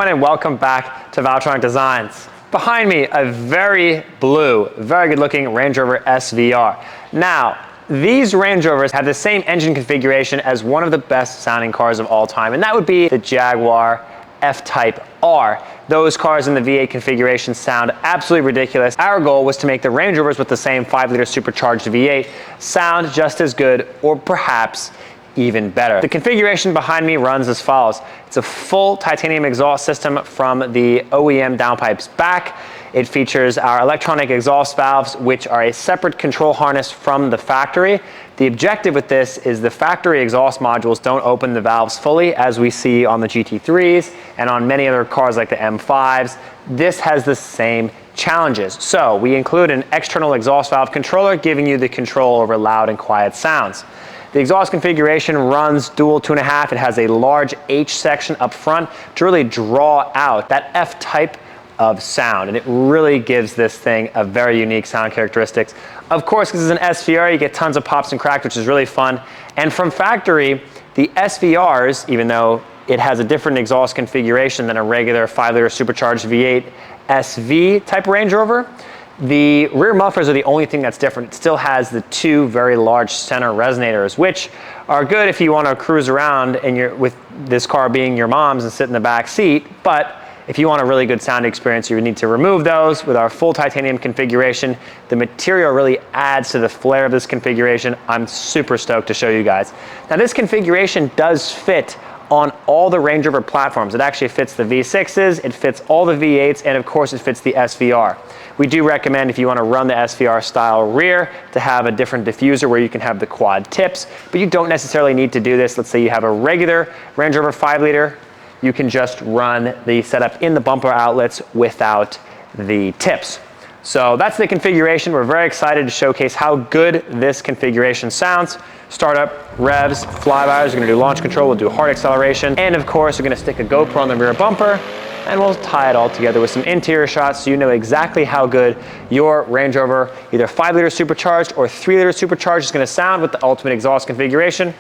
everyone, and welcome back to Valvetronic Designs. Behind me, a very blue, very good looking Range Rover SVR. Now, these Range Rovers have the same engine configuration as one of the best sounding cars of all time, and that would be the Jaguar F-Type R. Those cars in the V8 configuration sound absolutely ridiculous. Our goal was to make the Range Rovers with the same 5-liter supercharged V8 sound just as good, or perhaps even better. The configuration behind me runs as follows. It's a full titanium exhaust system from the OEM Downpipes back. It features our electronic exhaust valves, which are a separate control harness from the factory. The objective with this is the factory exhaust modules don't open the valves fully, as we see on the GT3s and on many other cars like the M5s. This has the same challenges. So we include an external exhaust valve controller, giving you the control over loud and quiet sounds. The exhaust configuration runs dual 2.5. It has a large H section up front to really draw out that F-type of sound, and it really gives this thing a very unique sound characteristics. Of course, because it's an SVR, you get tons of pops and cracks, which is really fun. And from factory, the SVRs, even though it has a different exhaust configuration than a regular 5-liter supercharged V8 SV type Range Rover, the rear mufflers are the only thing that's different. It still has the two very large center resonators, which are good if you want to cruise around and you're with this car being your mom's and sit in the back seat. But if you want a really good sound experience, you would need to remove those. With our full titanium configuration, the material really adds to the flair of this configuration. I'm super stoked to show you guys. Now, this configuration does fit on all the Range Rover platforms. It actually fits the V6s, it fits all the V8s, and of course it fits the SVR. We do recommend, if you want to run the SVR style rear, to have a different diffuser where you can have the quad tips, but you don't necessarily need to do this. Let's say you have a regular Range Rover 5-liter, you can just run the setup in the bumper outlets without the tips. So that's the configuration. We're very excited to showcase how good this configuration sounds. Startup, revs, flybys, we're gonna do launch control, we'll do hard acceleration, and of course, we're gonna stick a GoPro on the rear bumper, and we'll tie it all together with some interior shots so you know exactly how good your Range Rover, either 5-liter supercharged or 3-liter supercharged, is gonna sound with the ultimate exhaust configuration.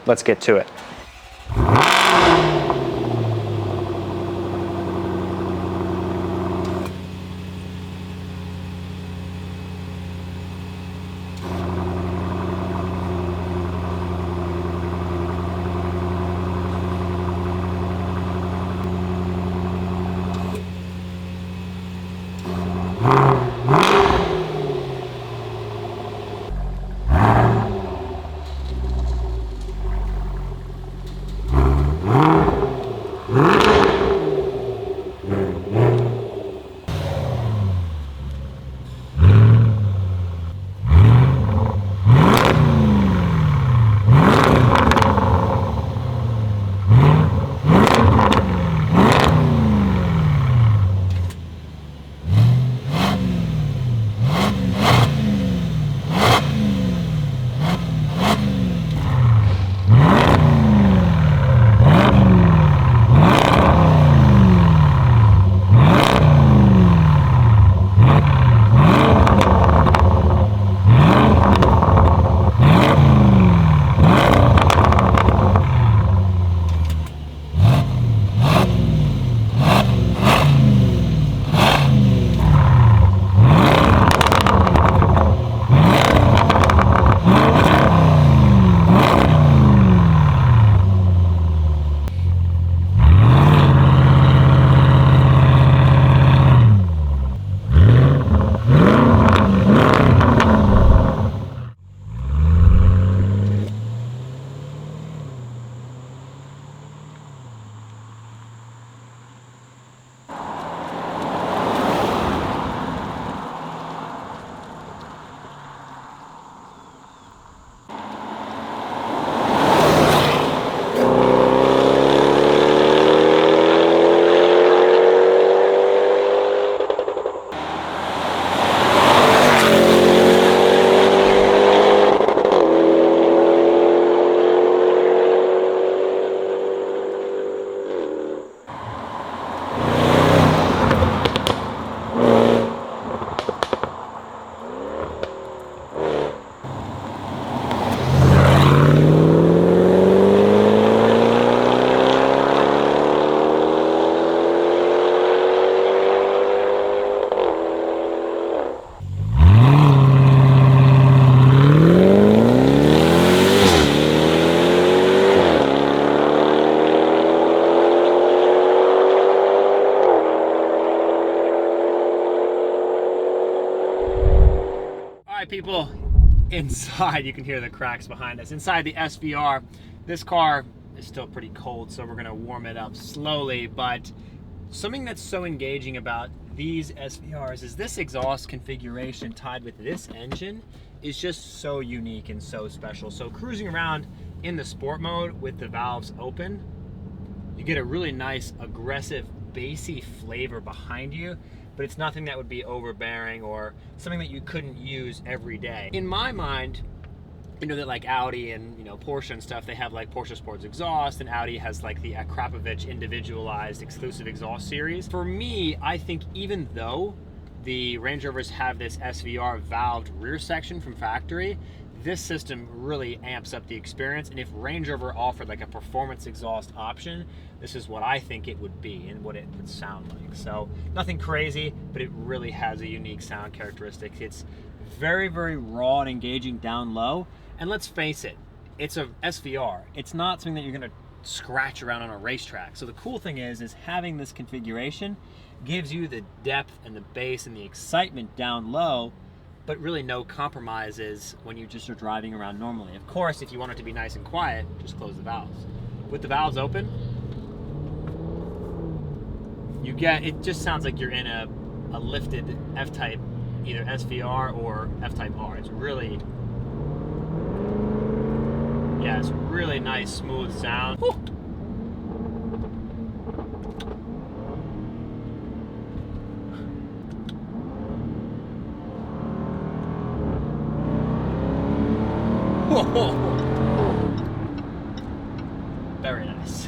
Let's get to it. people, inside you can hear the cracks behind us. Inside the SVR, this car is still pretty cold, so we're gonna warm it up slowly, but something that's so engaging about these SVRs is this exhaust configuration tied with this engine is just so unique and so special. So cruising around in the sport mode with the valves open, you get a really nice aggressive bassy flavor behind you, but it's nothing that would be overbearing or something that you couldn't use every day. In my mind, you know that like Audi and Porsche and stuff, they have like Porsche Sports exhaust, and Audi has like the Akrapovic individualized exclusive exhaust series. For me, I think even though the Range Rovers have this SVR valved rear section from factory, this system really amps up the experience. And if Range Rover offered like a performance exhaust option, this is what I think it would be and what it would sound like. So nothing crazy, but it really has a unique sound characteristic. It's very, very raw and engaging down low. And let's face it, it's a SVR. It's not something that you're gonna scratch around on a racetrack. So the cool thing is having this configuration gives you the depth and the bass and the excitement down low, but really no compromises when you just are driving around normally. Of course, if you want it to be nice and quiet, just close the valves. With the valves open, it just sounds like you're in a lifted F-Type, either SVR or F-Type R. It's really, yeah, it's really nice, smooth sound. Whew. Whoa. Very nice.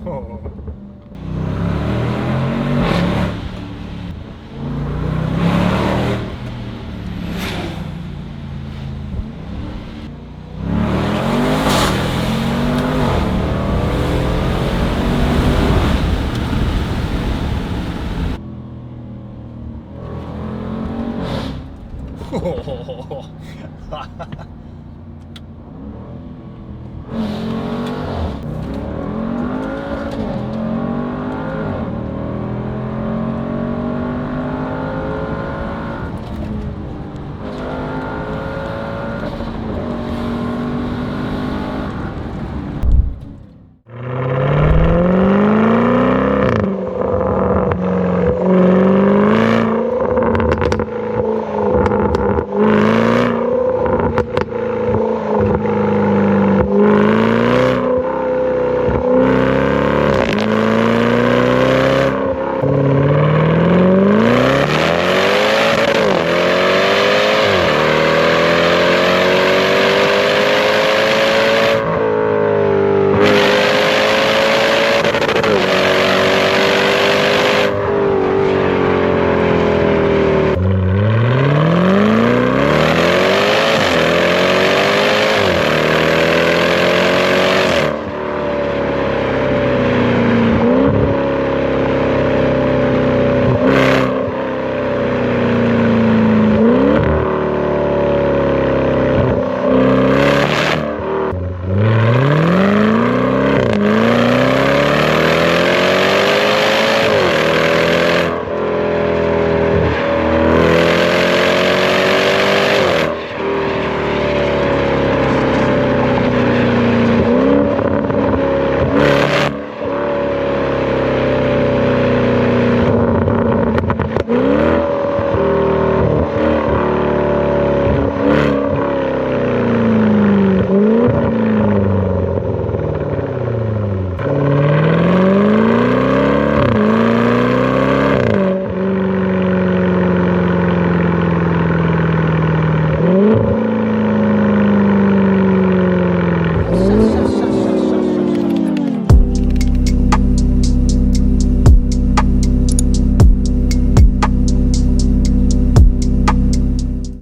Oh.